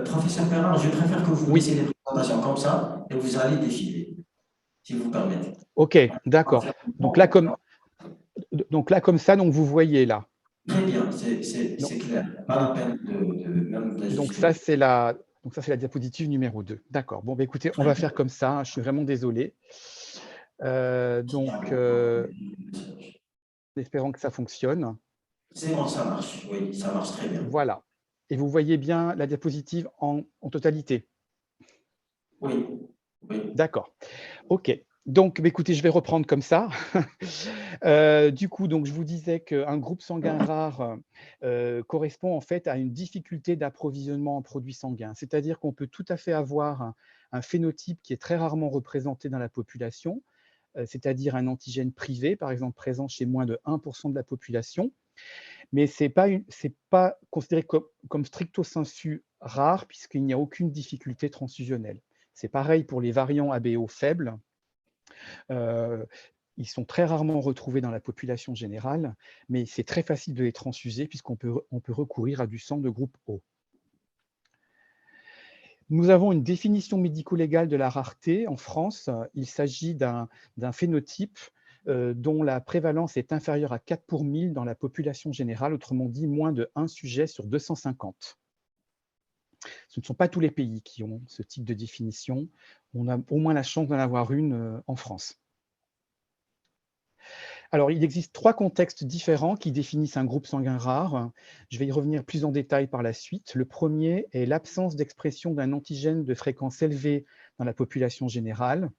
Professeur Bernard, je préfère que vous Oui, laissiez les présentations comme ça et vous allez défiler, si vous permettez. ok, d'accord. Donc là, comme, donc là, comme ça, donc vous voyez là. Très bien, Donc, c'est clair. Pas donc, la peine de même donc d'ajuster. ça, c'est la, donc ça, c'est la diapositive numéro 2. D'accord. Bon, bah, écoutez, on Très va bien. faire comme ça, hein. Je suis vraiment désolé. S'il y a Donc, un message. espérons que ça fonctionne. C'est bon, ça marche. Oui, ça marche très bien. Voilà. Et vous voyez bien la diapositive en totalité. Oui, oui. D'accord. OK. Donc, bah, écoutez, je vais reprendre comme ça. Du coup, donc je vous disais qu'un groupe sanguin rare, correspond en fait à une difficulté d'approvisionnement en produits sanguins. C'est-à-dire qu'on peut tout à fait avoir un phénotype qui est très rarement représenté dans la population, c'est-à-dire un antigène privé, par exemple présent chez moins de 1 de la population, mais c'est pas considéré comme stricto sensu rare puisqu'il n'y a aucune difficulté transfusionnelle. C'est pareil pour les variants ABO faibles. Heu, Ils sont très rarement retrouvés dans la population générale, mais c'est très facile de les transfuser puisqu'on peut recourir à du sang de groupe O. Nous avons une définition médico-légale de la rareté en France. Il s'agit d'un phénotype, dont la prévalence est inférieure à 4 pour 1000 dans la population générale, autrement dit moins de 1 sujet sur 250. Ce ne sont pas tous les pays qui ont ce type de définition. On a au moins la chance d'en avoir une, en France. Alors, il existe 3 contextes différents qui définissent un groupe sanguin rare. Je vais y revenir plus en détail par la suite. Le premier est l'absence d'expression d'un antigène de fréquence élevée dans la population générale.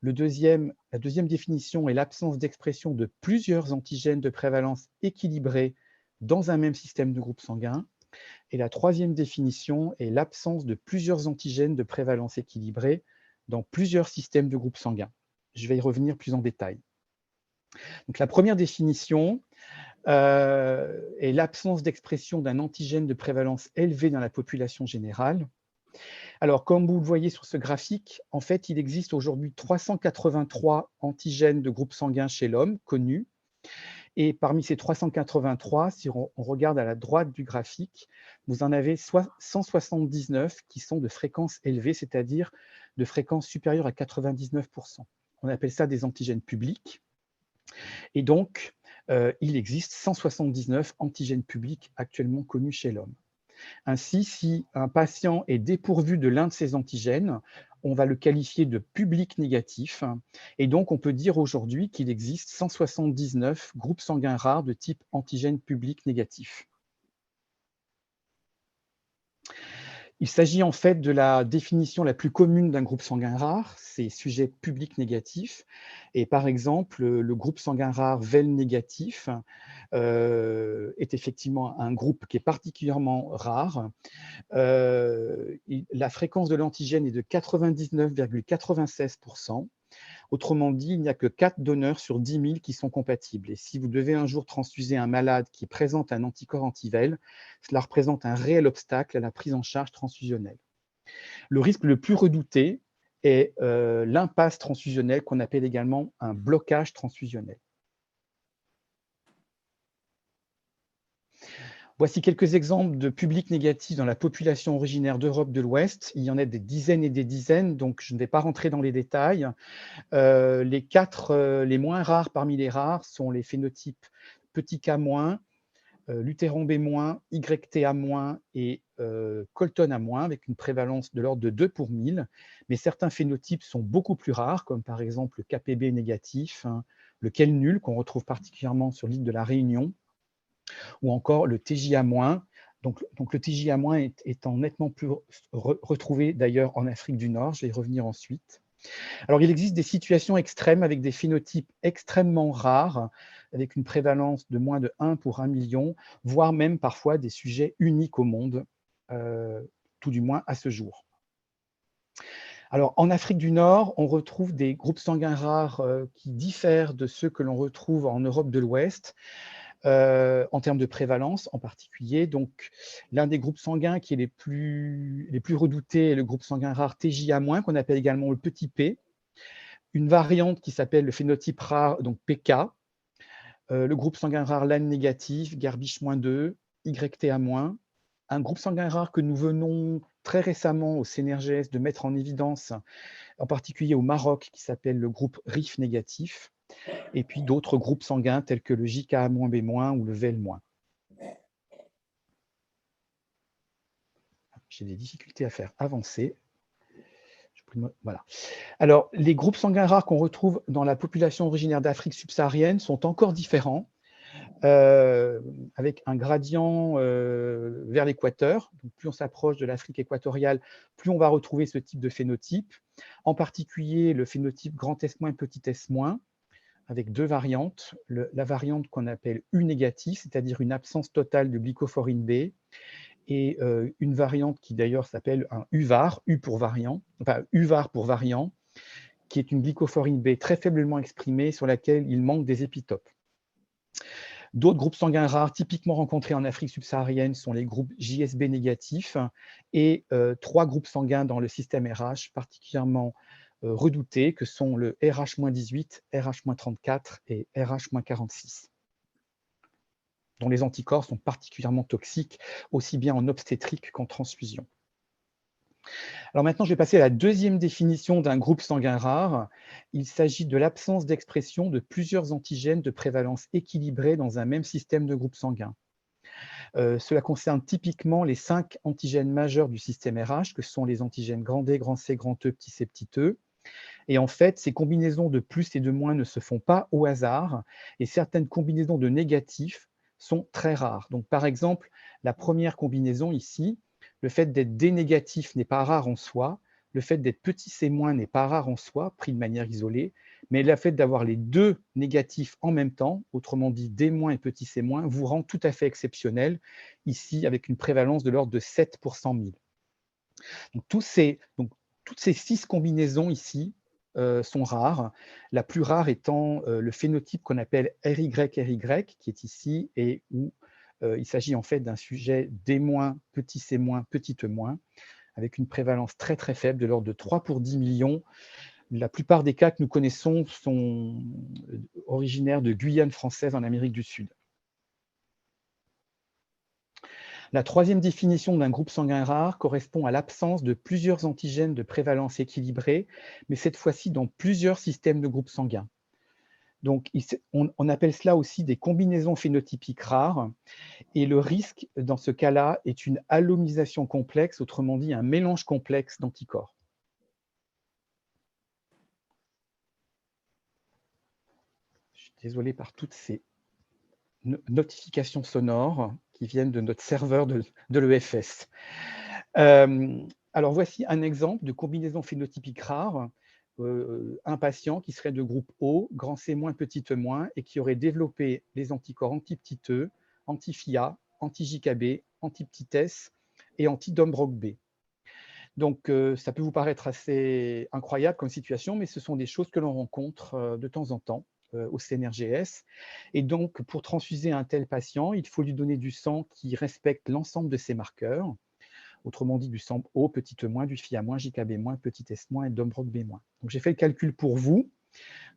La deuxième définition est l'absence d'expression de plusieurs antigènes de prévalence équilibrée dans un même système de groupe sanguin. Et la troisième définition est l'absence de plusieurs antigènes de prévalence équilibrée dans plusieurs systèmes de groupe sanguin. Je vais y revenir plus en détail. Donc, la première définition est l'absence d'expression d'un antigène de prévalence élevée dans la population générale. Alors, comme vous le voyez sur ce graphique, en fait, il existe aujourd'hui 383 antigènes de groupe sanguin chez l'homme connus. Et parmi ces 383, si on regarde à la droite du graphique, vous en avez 179 qui sont de fréquence élevée, c'est-à-dire de fréquence supérieure à 99%. On appelle ça des antigènes publics. Et donc, il existe 179 antigènes publics actuellement connus chez l'homme. Ainsi, si un patient est dépourvu de l'un de ces antigènes, on va le qualifier de public négatif. Et donc, on peut dire aujourd'hui qu'il existe 179 groupes sanguins rares de type antigène public négatif. Il s'agit en fait de la définition la plus commune d'un groupe sanguin rare, c'est sujet public négatif. Et par exemple, le groupe sanguin rare VEL négatif est effectivement un groupe qui est particulièrement rare. La fréquence de l'antigène est de 99,96%. Autrement dit, il n'y a que 4 donneurs sur 10 000 qui sont compatibles. Et si vous devez un jour transfuser un malade qui présente un anticorps anti-VEL, cela représente un réel obstacle à la prise en charge transfusionnelle. Le risque le plus redouté est l'impasse transfusionnelle, qu'on appelle également un blocage transfusionnel. Voici quelques exemples de publics négatifs dans la population originaire d'Europe de l'Ouest. Il y en a des dizaines et des dizaines, donc je ne vais pas rentrer dans les détails. Les 4 les moins rares parmi les rares sont les phénotypes petit k-, Lutheran B-, YTA- et Colton A-, avec une prévalence de l'ordre de 2 pour 1000. Mais certains phénotypes sont beaucoup plus rares, comme par exemple le KPB négatif, hein, le KEL nul, qu'on retrouve particulièrement sur l'île de la Réunion, ou encore le TJA-. Donc le TJA- étant nettement plus retrouvé d'ailleurs en Afrique du Nord, je vais y revenir ensuite. Alors, il existe des situations extrêmes avec des phénotypes extrêmement rares, avec une prévalence de moins de 1 pour 1 million, voire même parfois des sujets uniques au monde, tout du moins à ce jour. Alors, en Afrique du Nord, on retrouve des groupes sanguins rares qui diffèrent de ceux que l'on retrouve en Europe de l'Ouest, en termes de prévalence en particulier. Donc, l'un des groupes sanguins qui est les plus redoutés est le groupe sanguin rare TJA-, qu'on appelle également le petit p. Une variante qui s'appelle le phénotype rare, donc PK, le groupe sanguin rare LAN négatif, Garbich-2, YTA-, Un groupe sanguin rare que nous venons très récemment au CNRGS de mettre en évidence, en particulier au Maroc, qui s'appelle le groupe RIF négatif, et puis d'autres groupes sanguins tels que le JKA-B- ou le VL-. J'ai des difficultés à faire avancer. Voilà. Alors, les groupes sanguins rares qu'on retrouve dans la population originaire d'Afrique subsaharienne sont encore différents, avec un gradient vers l'équateur. Donc, plus on s'approche de l'Afrique équatoriale, plus on va retrouver ce type de phénotype, en particulier le phénotype grand S-, petit S-, avec deux variantes. La variante qu'on appelle U négatif, c'est-à-dire une absence totale de glycophorine B, et une variante qui d'ailleurs s'appelle un UVAR, U pour variant, enfin UVAR pour variant, qui est une glycophorine B très faiblement exprimée sur laquelle il manque des épitopes. D'autres groupes sanguins rares typiquement rencontrés en Afrique subsaharienne sont les groupes JSB négatifs et 3 groupes sanguins dans le système RH particulièrement redoutés, que sont le RH-18, RH-34 et RH-46, dont les anticorps sont particulièrement toxiques, aussi bien en obstétrique qu'en transfusion. Alors maintenant, je vais passer à la deuxième définition d'un groupe sanguin rare. Il s'agit de l'absence d'expression de plusieurs antigènes de prévalence équilibrée dans un même système de groupe sanguin. Cela concerne typiquement les 5 antigènes majeurs du système RH, que sont les antigènes grand D, grand C, grand E, petit c, petit e. Et en fait, ces combinaisons de plus et de moins ne se font pas au hasard, et certaines combinaisons de négatifs sont très rares. Donc, par exemple, la première combinaison ici, le fait d'être D négatif n'est pas rare en soi, le fait d'être petit c- n'est pas rare en soi, pris de manière isolée, mais le fait d'avoir les deux négatifs en même temps, autrement dit D- et petit c-, vous rend tout à fait exceptionnel, ici avec une prévalence de l'ordre de 7 pour 100 000. Donc, toutes ces 6 combinaisons ici sont rares, la plus rare étant le phénotype qu'on appelle RY-RY, qui est ici, et où il s'agit en fait d'un sujet D-, petit c-, petit e-, avec une prévalence très très faible de l'ordre de 3 pour 10 millions. La plupart des cas que nous connaissons sont originaires de Guyane française en Amérique du Sud. La troisième définition d'un groupe sanguin rare correspond à l'absence de plusieurs antigènes de prévalence équilibrée, mais cette fois-ci dans plusieurs systèmes de groupes sanguins. Donc, on appelle cela aussi des combinaisons phénotypiques rares, et le risque dans ce cas-là est une allomisation complexe, autrement dit un mélange complexe d'anticorps. Je suis désolé par toutes ces notifications sonores qui viennent de notre serveur de l'EFS. Alors voici un exemple de combinaison phénotypique rare. Un patient qui serait de groupe O, grand C-, petit e-, et qui aurait développé les anticorps anti-petit e, anti-FIA, anti-JKB, anti-petit s et anti-Dombrock B. Donc ça peut vous paraître assez incroyable comme situation, mais ce sont des choses que l'on rencontre de temps en temps au CNRGS. Et donc, pour transfuser un tel patient, il faut lui donner du sang qui respecte l'ensemble de ces marqueurs, autrement dit du sang O, petit e-, du FIA-, JKB-, petit s- et Dombrock B-. Donc, j'ai fait le calcul pour vous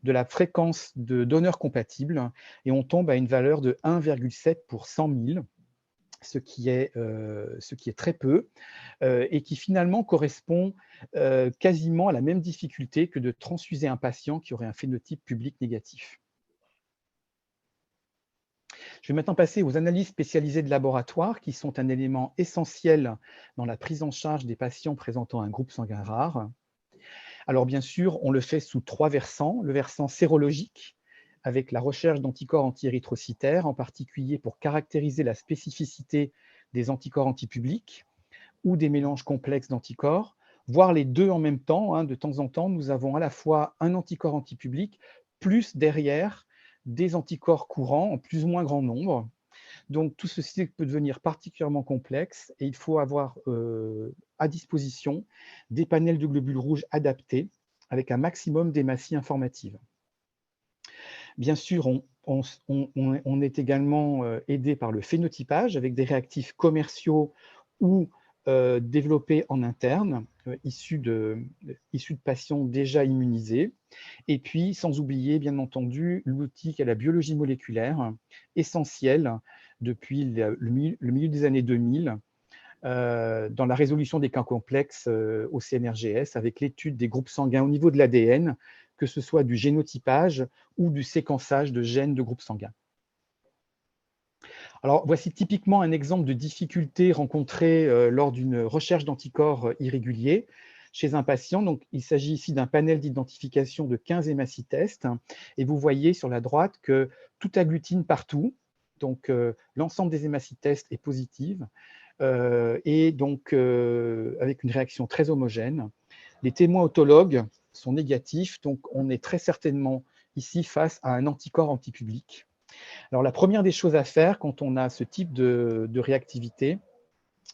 de la fréquence de donneurs compatibles et on tombe à une valeur de 1,7 pour 100 000, ce qui est très peu, et qui finalement correspond quasiment à la même difficulté que de transfuser un patient qui aurait un phénotype public négatif. Je vais maintenant passer aux analyses spécialisées de laboratoire, qui sont un élément essentiel dans la prise en charge des patients présentant un groupe sanguin rare. Alors bien sûr, on le fait sous 3 versants. Le versant sérologique, avec la recherche d'anticorps anti-érythrocytaires, en particulier pour caractériser la spécificité des anticorps antipublics ou des mélanges complexes d'anticorps, voire les deux en même temps. De temps en temps, nous avons à la fois un anticorps antipublic, plus derrière des anticorps courants en plus ou moins grand nombre. Donc tout ceci peut devenir particulièrement complexe et il faut avoir à disposition des panels de globules rouges adaptés avec un maximum d'hématie informative. Bien sûr, on est également aidé par le phénotypage avec des réactifs commerciaux ou développés en interne, issus de patients déjà immunisés. Et puis, sans oublier, bien entendu, l'outil qu'est la biologie moléculaire, essentielle depuis le milieu des années 2000, dans la résolution des cas complexes au CNRGS avec l'étude des groupes sanguins au niveau de l'ADN, que ce soit du génotypage ou du séquençage de gènes de groupes sanguins. Alors, voici typiquement un exemple de difficulté rencontrée lors d'une recherche d'anticorps irréguliers chez un patient. Donc, il s'agit ici d'un panel d'identification de 15 hémacitests. Et vous voyez sur la droite que tout agglutine partout. Donc, l'ensemble des hémacitests est positif. Et donc, avec une réaction très homogène. Les témoins autologues sont négatifs. Donc, on est très certainement ici face à un anticorps antipublic. Alors, la première des choses à faire quand on a ce type de réactivité,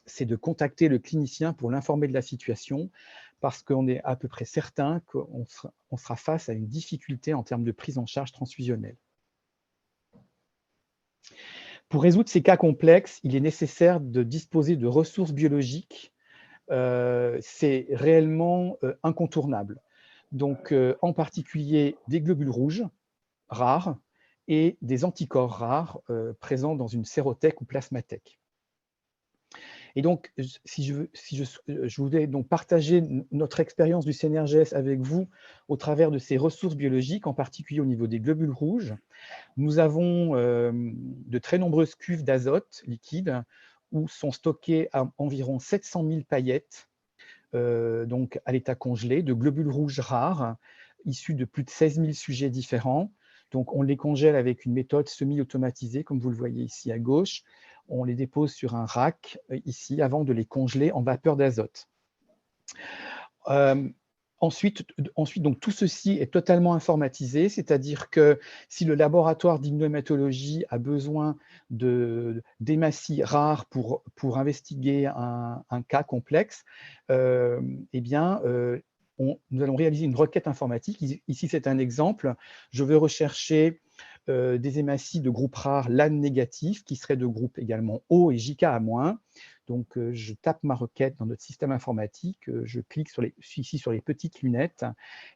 c'est de contacter le clinicien pour l'informer de la situation, parce qu'on est à peu près certain qu'on sera face à une difficulté en termes de prise en charge transfusionnelle. Pour résoudre ces cas complexes, il est nécessaire de disposer de ressources biologiques. C'est réellement incontournable. Donc, en particulier des globules rouges rares, et des anticorps rares présents dans une sérothèque ou plasmathèque. Et donc, je voulais donc partager notre expérience du CNRGS avec vous au travers de ces ressources biologiques, en particulier au niveau des globules rouges. Nous avons de très nombreuses cuves d'azote liquide où sont stockées environ 700 000 paillettes, donc à l'état congelé, de globules rouges rares, issus de plus de 16 000 sujets différents. Donc, on les congèle avec une méthode semi-automatisée, comme vous le voyez ici à gauche. On les dépose sur un rack ici avant de les congeler en vapeur d'azote. Ensuite, donc, tout ceci est totalement informatisé, c'est-à-dire que si le laboratoire d'immunohématologie a besoin d'hématies rares pour investiguer un cas complexe, eh bien, nous allons réaliser une requête informatique. Ici, c'est un exemple. Je veux rechercher des hématies de groupe rare LAN négatif, qui seraient de groupe également O et JK-. Donc, je tape ma requête dans notre système informatique, je clique ici sur les petites lunettes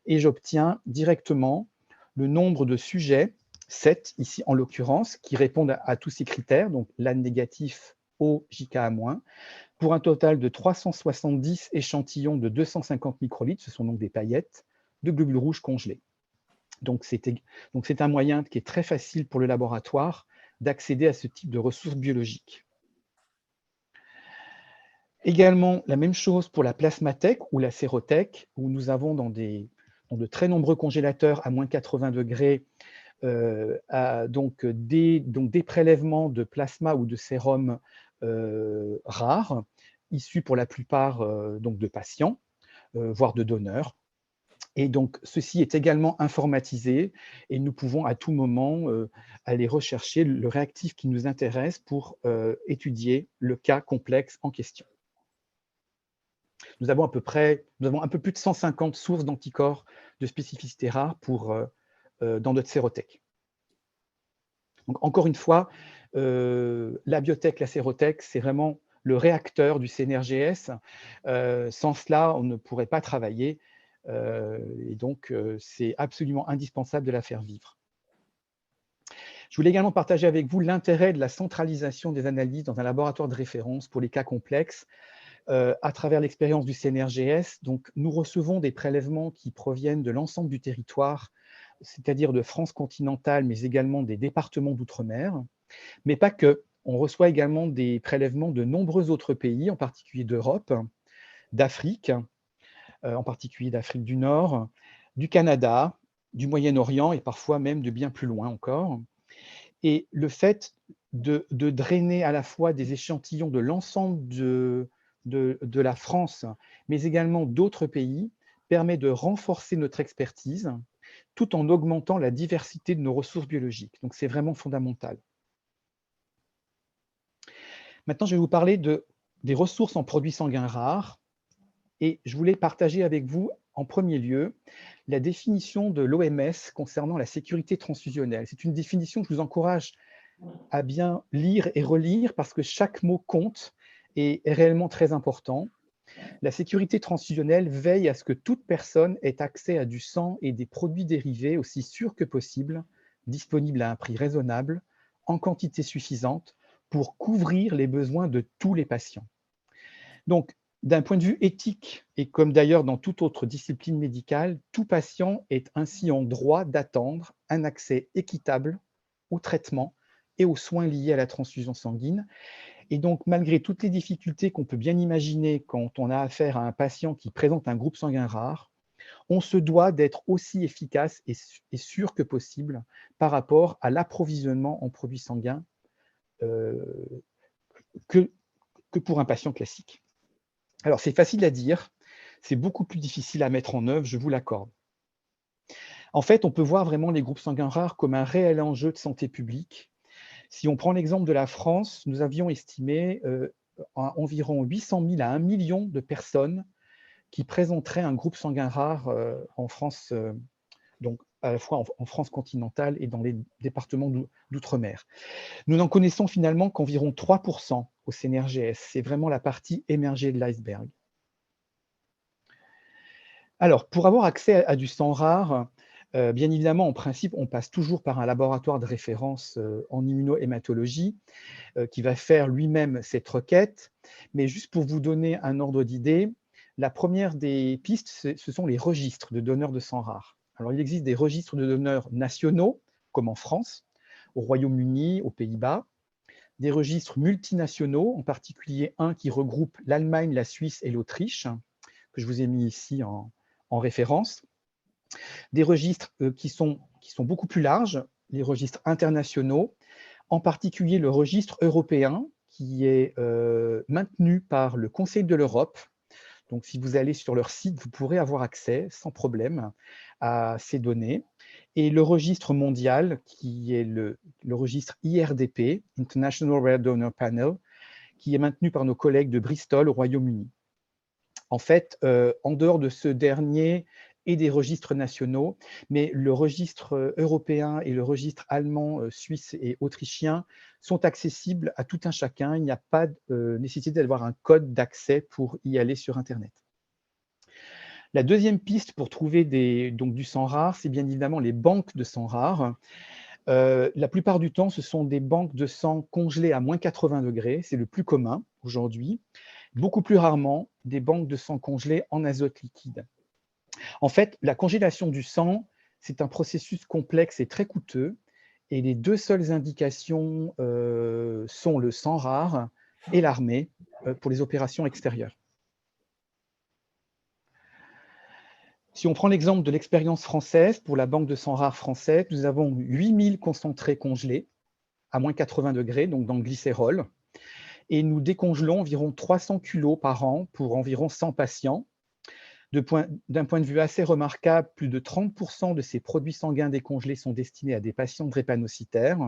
et j'obtiens directement le nombre de sujets, 7 ici en l'occurrence, qui répondent à tous ces critères, donc LAN négatif, O, JK-, pour un total de 370 échantillons de 250 microlitres, ce sont donc des paillettes, de globules rouges congelés. Donc, c'est un moyen qui est très facile pour le laboratoire d'accéder à ce type de ressources biologiques. Également, la même chose pour la plasmathèque ou la sérothèque, où nous avons dans de très nombreux congélateurs à moins 80 degrés donc des prélèvements de plasma ou de sérum rares, issus pour la plupart donc de patients, voire de donneurs. Et donc, ceci est également informatisé et nous pouvons à tout moment aller rechercher le réactif qui nous intéresse pour étudier le cas complexe en question. Nous avons un peu plus de 150 sources d'anticorps de spécificité rare dans notre sérothèque. Donc, encore une fois, la biotech, la sérothèque, c'est vraiment le réacteur du CNRGS. Sans cela, on ne pourrait pas travailler. Et donc, c'est absolument indispensable de la faire vivre. Je voulais également partager avec vous l'intérêt de la centralisation des analyses dans un laboratoire de référence pour les cas complexes à travers l'expérience du CNRGS. Donc, nous recevons des prélèvements qui proviennent de l'ensemble du territoire, c'est-à-dire de France continentale, mais également des départements d'outre-mer, mais pas que. On reçoit également des prélèvements de nombreux autres pays, en particulier d'Europe, d'Afrique, en particulier d'Afrique du Nord, du Canada, du Moyen-Orient et parfois même de bien plus loin encore. Et le fait de drainer à la fois des échantillons de l'ensemble de la France, mais également d'autres pays, permet de renforcer notre expertise tout en augmentant la diversité de nos ressources biologiques. Donc, c'est vraiment fondamental. Maintenant, je vais vous parler des ressources en produits sanguins rares. Et je voulais partager avec vous, en premier lieu, la définition de l'OMS concernant la sécurité transfusionnelle. C'est une définition que je vous encourage à bien lire et relire parce que chaque mot compte et est réellement très important. La sécurité transfusionnelle veille à ce que toute personne ait accès à du sang et des produits dérivés aussi sûrs que possible, disponibles à un prix raisonnable, en quantité suffisante, pour couvrir les besoins de tous les patients. Donc, d'un point de vue éthique, et comme d'ailleurs dans toute autre discipline médicale, tout patient est ainsi en droit d'attendre un accès équitable au traitement et aux soins liés à la transfusion sanguine. Et donc, malgré toutes les difficultés qu'on peut bien imaginer quand on a affaire à un patient qui présente un groupe sanguin rare, on se doit d'être aussi efficace et sûr que possible par rapport à l'approvisionnement en produits sanguins euh, que, que pour un patient classique. Alors, c'est facile à dire, c'est beaucoup plus difficile à mettre en œuvre, je vous l'accorde. En fait, on peut voir vraiment les groupes sanguins rares comme un réel enjeu de santé publique. Si on prend l'exemple de la France, nous avions estimé environ 800 000 à 1 million de personnes qui présenteraient un groupe sanguin rare en France, donc à la fois en France continentale et dans les départements d'outre-mer. Nous n'en connaissons finalement qu'environ 3% au CNRGS. C'est vraiment la partie émergée de l'iceberg. Alors, pour avoir accès à du sang rare, bien évidemment, en principe, on passe toujours par un laboratoire de référence en immunohématologie qui va faire lui-même cette requête. Mais juste pour vous donner un ordre d'idée, la première des pistes, ce sont les registres de donneurs de sang rare. Alors, il existe des registres de donneurs nationaux, comme en France, au Royaume-Uni, aux Pays-Bas, des registres multinationaux, en particulier un qui regroupe l'Allemagne, la Suisse et l'Autriche, que je vous ai mis ici en référence. Des registres qui sont beaucoup plus larges, les registres internationaux, en particulier le registre européen qui est maintenu par le Conseil de l'Europe. Donc, si vous allez sur leur site, vous pourrez avoir accès sans problème à ces données. Et le registre mondial, qui est le registre IRDP, International Rare Donor Panel, qui est maintenu par nos collègues de Bristol au Royaume-Uni. En fait, en dehors de ce dernier et des registres nationaux, mais le registre européen et le registre allemand, suisse et autrichien sont accessibles à tout un chacun. Il n'y a pas de nécessité d'avoir un code d'accès pour y aller sur Internet. La deuxième piste pour trouver donc du sang rare, c'est bien évidemment les banques de sang rare. La plupart du temps, ce sont des banques de sang congelées à moins 80 degrés, c'est le plus commun aujourd'hui. Beaucoup plus rarement, des banques de sang congelées en azote liquide. En fait, la congélation du sang, c'est un processus complexe et très coûteux, et les deux seules indications sont le sang rare et l'armée pour les opérations extérieures. Si on prend l'exemple de l'expérience française, pour la banque de sang rare française, nous avons 8000 concentrés congelés à moins 80 degrés, donc dans le glycérol, et nous décongelons environ 300 kg par an pour environ 100 patients. D'un point de vue assez remarquable, plus de 30% de ces produits sanguins décongelés sont destinés à des patients drépanocytaires.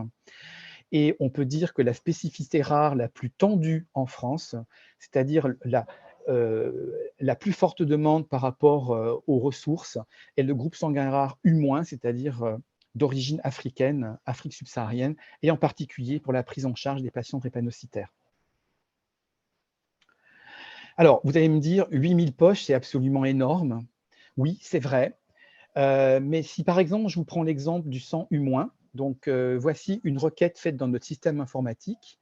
Et on peut dire que la spécificité rare la plus tendue en France, c'est-à-dire la plus forte demande par rapport aux ressources, est le groupe sanguin rare U-, c'est-à-dire d'origine africaine, Afrique subsaharienne, et en particulier pour la prise en charge des patients drépanocytaires. Alors, vous allez me dire, 8000 poches, c'est absolument énorme. Oui, c'est vrai. Mais si par exemple, je vous prends l'exemple du sang U-, donc voici une requête faite dans notre système informatique.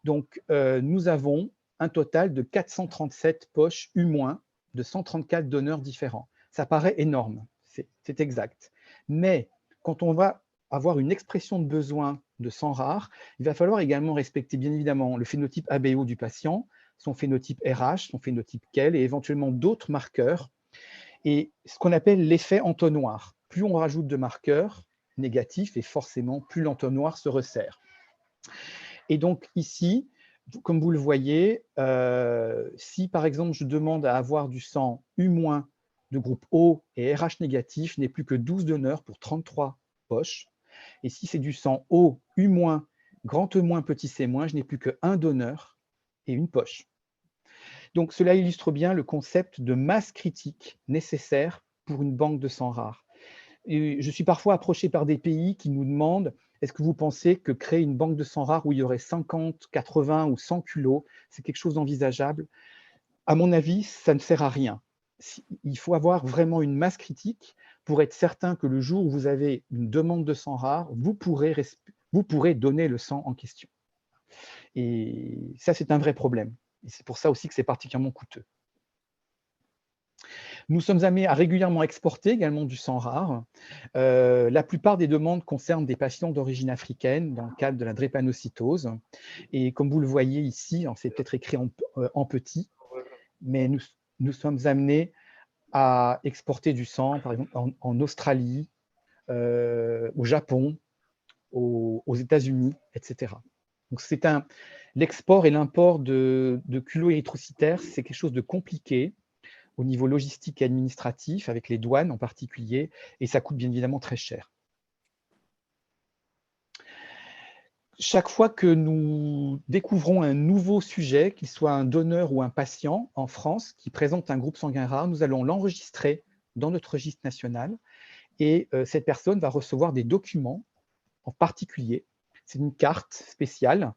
Donc, nous avons un total de 437 poches U- de 134 donneurs différents. Ça paraît énorme, c'est exact. Mais quand on va avoir une expression de besoin de sang rare, il va falloir également respecter bien évidemment le phénotype ABO du patient, son phénotype RH, son phénotype KEL et éventuellement d'autres marqueurs. Et ce qu'on appelle l'effet entonnoir. Plus on rajoute de marqueurs négatifs et forcément plus l'entonnoir se resserre. Et donc ici, comme vous le voyez, si par exemple je demande à avoir du sang U- de groupe O et RH négatif, je n'ai plus que 12 donneurs pour 33 poches. Et si c'est du sang O, U-, grand E-, petit C-, je n'ai plus qu'un donneur et une poche. Donc cela illustre bien le concept de masse critique nécessaire pour une banque de sang rare. Et je suis parfois approché par des pays qui nous demandent: est-ce que vous pensez que créer une banque de sang rare où il y aurait 50, 80 ou 100 kilos, c'est quelque chose d'envisageable? À mon avis, ça ne sert à rien. Il faut avoir vraiment une masse critique pour être certain que le jour où vous avez une demande de sang rare, vous pourrez donner le sang en question. Et ça, c'est un vrai problème. Et c'est pour ça aussi que c'est particulièrement coûteux. Nous sommes amenés à régulièrement exporter également du sang rare. La plupart des demandes concernent des patients d'origine africaine dans le cadre de la drépanocytose. Et comme vous le voyez ici, c'est peut-être écrit en petit, mais nous sommes amenés à exporter du sang, par exemple, en Australie, au Japon, aux États-Unis, etc. Donc l'export et l'import de culots érythrocytaires, c'est quelque chose de compliqué au niveau logistique et administratif, avec les douanes en particulier, et ça coûte bien évidemment très cher. Chaque fois que nous découvrons un nouveau sujet, qu'il soit un donneur ou un patient en France qui présente un groupe sanguin rare, nous allons l'enregistrer dans notre registre national et cette personne va recevoir des documents en particulier. C'est une carte spéciale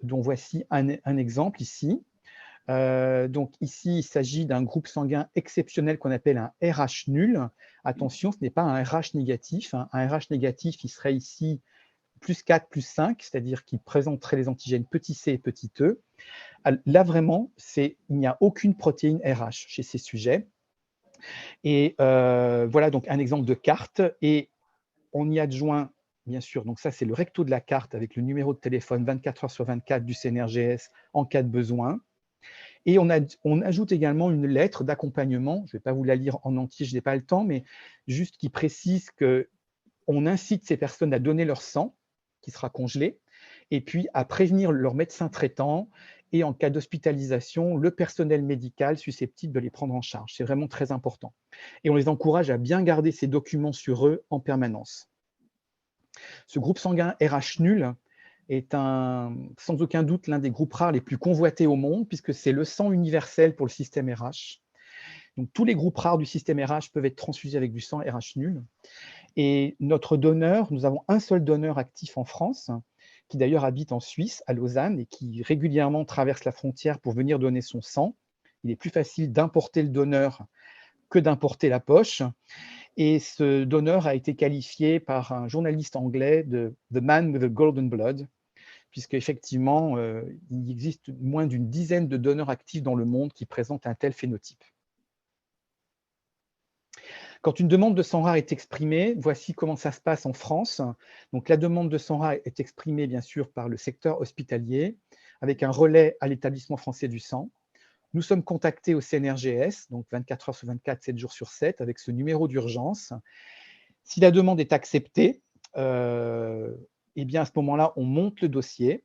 dont voici un exemple ici. Donc ici, il s'agit d'un groupe sanguin exceptionnel qu'on appelle un RH nul. Attention, ce n'est pas un RH négatif. Un RH négatif, il serait ici plus 4, plus 5, c'est-à-dire qu'il présenterait les antigènes petit c et petit e. Là, vraiment, il n'y a aucune protéine RH chez ces sujets. Et voilà donc un exemple de carte. Et on y adjoint, bien sûr, donc ça, c'est le recto de la carte avec le numéro de téléphone 24 heures sur 24 du CNRGS en cas de besoin. Et on ajoute également une lettre d'accompagnement, je ne vais pas vous la lire en entier, je n'ai pas le temps, mais juste qui précise qu'on incite ces personnes à donner leur sang, qui sera congelé, et puis à prévenir leur médecin traitant et en cas d'hospitalisation, le personnel médical susceptible de les prendre en charge. C'est vraiment très important. Et on les encourage à bien garder ces documents sur eux en permanence. Ce groupe sanguin RH nul est sans aucun doute l'un des groupes rares les plus convoités au monde, puisque c'est le sang universel pour le système RH. Donc, tous les groupes rares du système RH peuvent être transfusés avec du sang RH nul. Et notre donneur, nous avons un seul donneur actif en France, qui d'ailleurs habite en Suisse, à Lausanne, et qui régulièrement traverse la frontière pour venir donner son sang. Il est plus facile d'importer le donneur que d'importer la poche. Et ce donneur a été qualifié par un journaliste anglais de « The Man with the Golden Blood », puisqu'effectivement, il existe moins d'une dizaine de donneurs actifs dans le monde qui présentent un tel phénotype. Quand une demande de sang rare est exprimée, voici comment ça se passe en France. Donc, la demande de sang rare est exprimée, bien sûr, par le secteur hospitalier, avec un relais à l'établissement français du sang. Nous sommes contactés au CNRGS, donc 24 heures sur 24, 7 jours sur 7, avec ce numéro d'urgence. Si la demande est acceptée, eh bien, à ce moment-là, on monte le dossier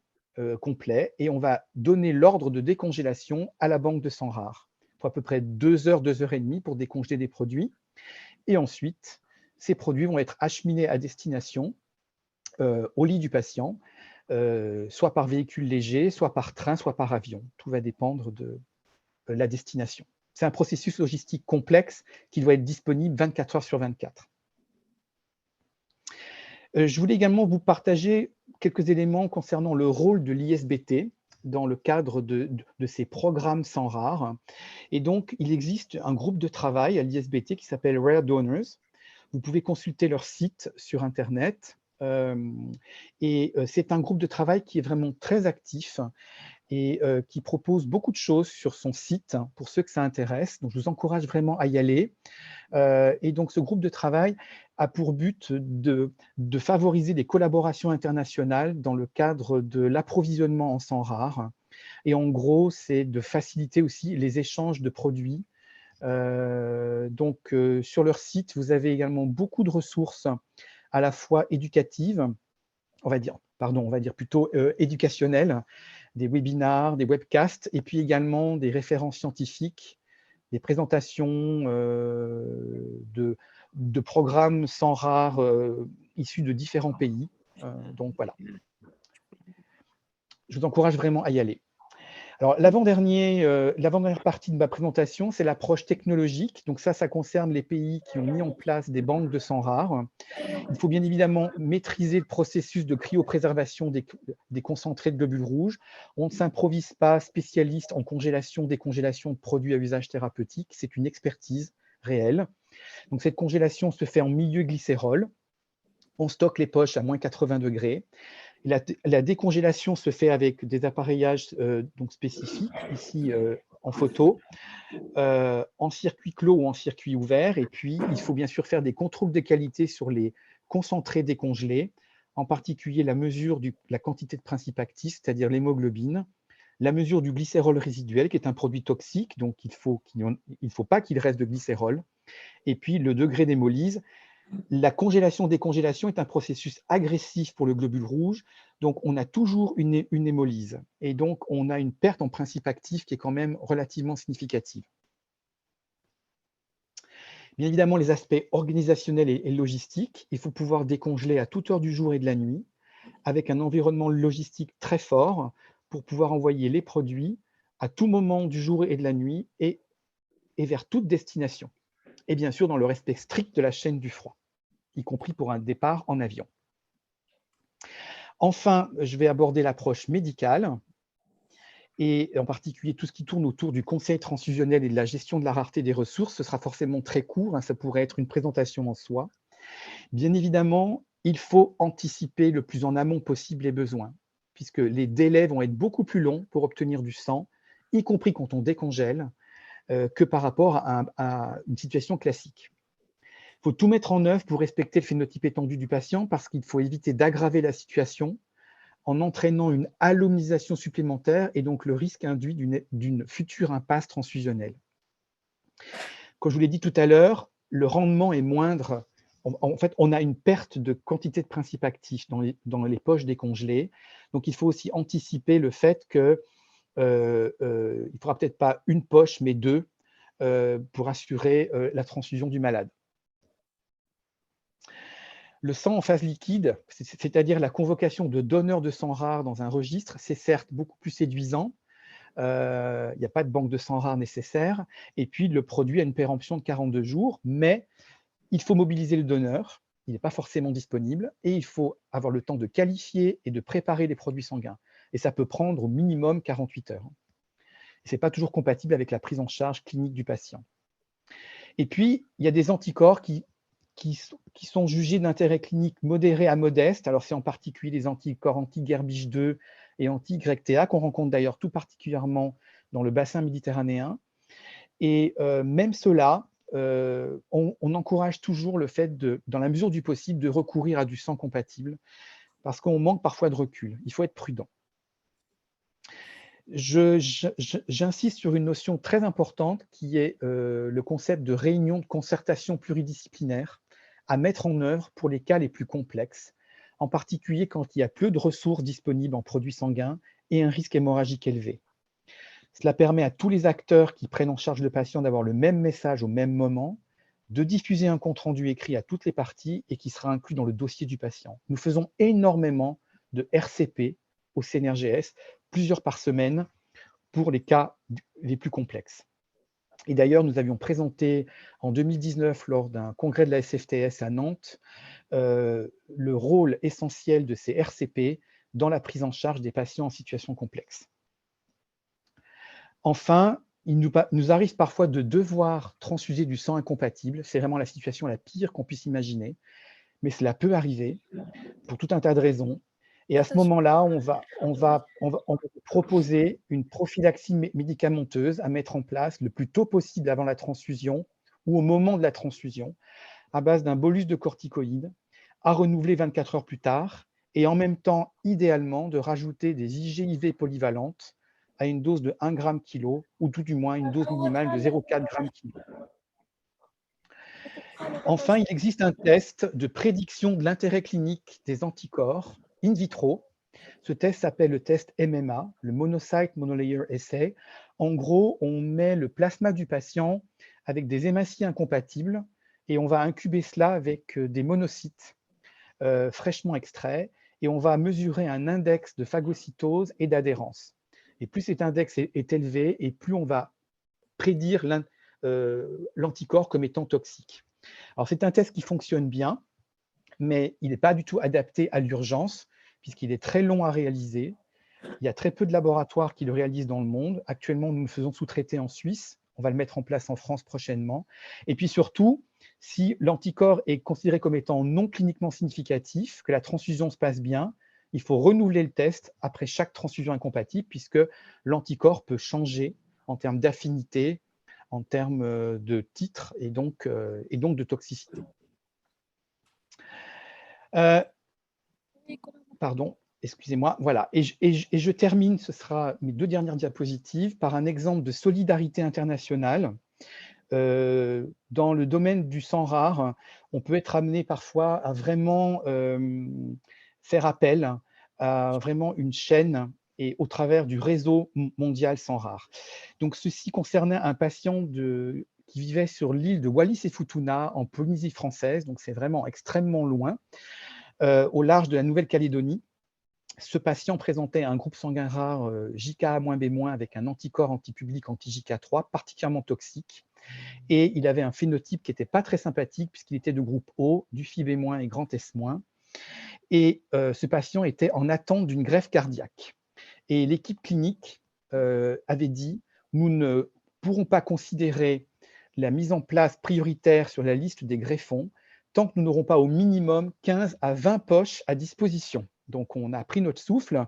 complet et on va donner l'ordre de décongélation à la banque de sang rare. Il faut à peu près 2 heures, 2 heures et demie pour décongeler des produits. Et ensuite, ces produits vont être acheminés à destination au lit du patient, soit par véhicule léger, soit par train, soit par avion. Tout va dépendre de la destination. C'est un processus logistique complexe qui doit être disponible 24 heures sur 24. Je voulais également vous partager quelques éléments concernant le rôle de l'ISBT dans le cadre de ces programmes sang rare. Et donc, il existe un groupe de travail à l'ISBT qui s'appelle Rare Donors. Vous pouvez consulter leur site sur Internet. C'est un groupe de travail qui est vraiment très actif et qui propose beaucoup de choses sur son site pour ceux que ça intéresse. Donc, je vous encourage vraiment à y aller. Et donc, ce groupe de travail a pour but de favoriser des collaborations internationales dans le cadre de l'approvisionnement en sang rare. Et en gros, c'est de faciliter aussi les échanges de produits. Sur leur site, vous avez également beaucoup de ressources à la fois éducatives, on va dire plutôt éducationnelles, des webinars, des webcasts, et puis également des références scientifiques, des présentations de programmes sang rare issus de différents pays. Donc voilà. Je vous encourage vraiment à y aller. Alors, l'avant-dernière partie de ma présentation, c'est l'approche technologique. Donc ça concerne les pays qui ont mis en place des banques de sang rare. Il faut bien évidemment maîtriser le processus de cryopréservation des concentrés de globules rouges. On ne s'improvise pas spécialiste en congélation, décongélation de produits à usage thérapeutique. C'est une expertise réelle. Donc cette congélation se fait en milieu glycérol. On stocke les poches à moins 80 degrés. La décongélation se fait avec des appareillages donc spécifiques, ici en photo, en circuit clos ou en circuit ouvert. Et puis, il faut bien sûr faire des contrôles de qualité sur les concentrés décongelés, en particulier la mesure de la quantité de principe actif, c'est-à-dire l'hémoglobine, la mesure du glycérol résiduel, qui est un produit toxique, donc il ne faut pas qu'il reste de glycérol, et puis le degré d'hémolyse. La congélation-décongélation est un processus agressif pour le globule rouge, donc on a toujours une hémolyse, et donc on a une perte en principe actif qui est quand même relativement significative. Bien évidemment, les aspects organisationnels et logistiques, il faut pouvoir décongeler à toute heure du jour et de la nuit, avec un environnement logistique très fort pour pouvoir envoyer les produits à tout moment du jour et de la nuit et vers toute destination. Et bien sûr, dans le respect strict de la chaîne du froid, y compris pour un départ en avion. Enfin, je vais aborder l'approche médicale, et en particulier tout ce qui tourne autour du conseil transfusionnel et de la gestion de la rareté des ressources. Ce sera forcément très court, hein, ça pourrait être une présentation en soi. Bien évidemment, il faut anticiper le plus en amont possible les besoins, puisque les délais vont être beaucoup plus longs pour obtenir du sang, y compris quand on décongèle, que par rapport à une situation classique. Il faut tout mettre en œuvre pour respecter le phénotype étendu du patient, parce qu'il faut éviter d'aggraver la situation en entraînant une allonisation supplémentaire et donc le risque induit d'une future impasse transfusionnelle. Comme je vous l'ai dit tout à l'heure, le rendement est moindre. En fait, on a une perte de quantité de principe actif dans les poches décongelées. Donc, il faut aussi anticiper le fait qu'il ne faudra peut-être pas une poche, mais deux, pour assurer la transfusion du malade. Le sang en phase liquide, c'est-à-dire la convocation de donneurs de sang rares dans un registre, c'est certes beaucoup plus séduisant. Il n'y a pas de banque de sang rare nécessaire. Et puis, le produit a une péremption de 42 jours, mais il faut mobiliser le donneur. Il n'est pas forcément disponible. Et il faut avoir le temps de qualifier et de préparer les produits sanguins. Et ça peut prendre au minimum 48 heures. Ce n'est pas toujours compatible avec la prise en charge clinique du patient. Et puis, il y a des anticorps qui sont jugés d'intérêt clinique modéré à modeste. Alors, c'est en particulier les anticorps anti-Gerbich 2 et anti-YTA, qu'on rencontre d'ailleurs tout particulièrement dans le bassin méditerranéen. Et même cela, on encourage toujours le fait, dans la mesure du possible, de recourir à du sang compatible, parce qu'on manque parfois de recul. Il faut être prudent. J'insiste sur une notion très importante qui est le concept de réunion de concertation pluridisciplinaire à mettre en œuvre pour les cas les plus complexes, en particulier quand il y a peu de ressources disponibles en produits sanguins et un risque hémorragique élevé. Cela permet à tous les acteurs qui prennent en charge le patient d'avoir le même message au même moment, de diffuser un compte-rendu écrit à toutes les parties et qui sera inclus dans le dossier du patient. Nous faisons énormément de RCP au CNRGS, plusieurs par semaine, pour les cas les plus complexes. Et d'ailleurs, nous avions présenté en 2019, lors d'un congrès de la SFTS à Nantes, le rôle essentiel de ces RCP dans la prise en charge des patients en situation complexe. Enfin, il nous arrive parfois de devoir transfuser du sang incompatible. C'est vraiment la situation la pire qu'on puisse imaginer, mais cela peut arriver pour tout un tas de raisons. Et à ce moment-là, on va proposer une prophylaxie médicamenteuse à mettre en place le plus tôt possible avant la transfusion ou au moment de la transfusion, à base d'un bolus de corticoïdes, à renouveler 24 heures plus tard, et en même temps, idéalement, de rajouter des IgIV polyvalentes à une dose de 1 g kg, ou tout du moins une dose minimale de 0,4 g kg. Enfin, il existe un test de prédiction de l'intérêt clinique des anticorps in vitro. Ce test s'appelle le test MMA, le Monocyte Monolayer Assay. En gros, on met le plasma du patient avec des hématies incompatibles et on va incuber cela avec des monocytes fraîchement extraits et on va mesurer un index de phagocytose et d'adhérence. Et plus cet index est élevé et plus on va prédire l'anticorps comme étant toxique. Alors, c'est un test qui fonctionne bien, mais il n'est pas du tout adapté à l'urgence, puisqu'il est très long à réaliser. Il y a très peu de laboratoires qui le réalisent dans le monde. Actuellement, nous le faisons sous-traiter en Suisse. On va le mettre en place en France prochainement. Et puis surtout, si l'anticorps est considéré comme étant non cliniquement significatif, que la transfusion se passe bien, il faut renouveler le test après chaque transfusion incompatible, puisque l'anticorps peut changer en termes d'affinité, en termes de titre et donc de toxicité. Pardon, excusez-moi. Voilà. Et je termine, ce sera mes 2 dernières diapositives, par un exemple de solidarité internationale. Dans le domaine du sang rare, on peut être amené parfois à vraiment faire appel à vraiment une chaîne et au travers du réseau mondial sang rare. Donc, ceci concernait un patient qui vivait sur l'île de Wallis et Futuna, en Polynésie française, donc c'est vraiment extrêmement loin, au large de la Nouvelle-Calédonie. Ce patient présentait un groupe sanguin rare JKA-B- avec un anticorps antipublic anti-JK3 particulièrement toxique. Et il avait un phénotype qui n'était pas très sympathique puisqu'il était de groupe O, du Phi B- et grand S-. Et ce patient était en attente d'une greffe cardiaque. Et l'équipe clinique avait dit « Nous ne pourrons pas considérer la mise en place prioritaire sur la liste des greffons tant que nous n'aurons pas au minimum 15 à 20 poches à disposition. » Donc, on a pris notre souffle.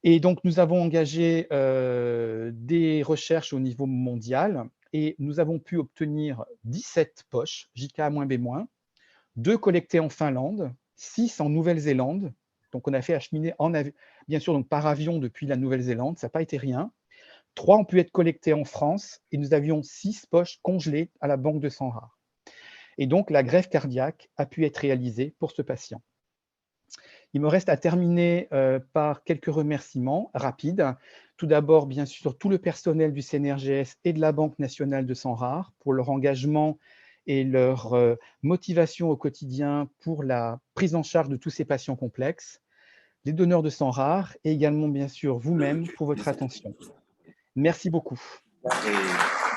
Et donc, nous avons engagé des recherches au niveau mondial et nous avons pu obtenir 17 poches JK-B-, 2 collectées en Finlande, 6 en Nouvelle-Zélande. Donc, on a fait acheminer, bien sûr, donc par avion depuis la Nouvelle-Zélande, ça n'a pas été rien. 3 ont pu être collectées en France et nous avions 6 poches congelées à la banque de sang rare. Et donc, la greffe cardiaque a pu être réalisée pour ce patient. Il me reste à terminer par quelques remerciements rapides. Tout d'abord, bien sûr, tout le personnel du CNRGS et de la Banque nationale de sang rare pour leur engagement et leur motivation au quotidien pour la prise en charge de tous ces patients complexes, les donneurs de sang rare et également, bien sûr, vous-même pour votre attention. Merci beaucoup. Merci.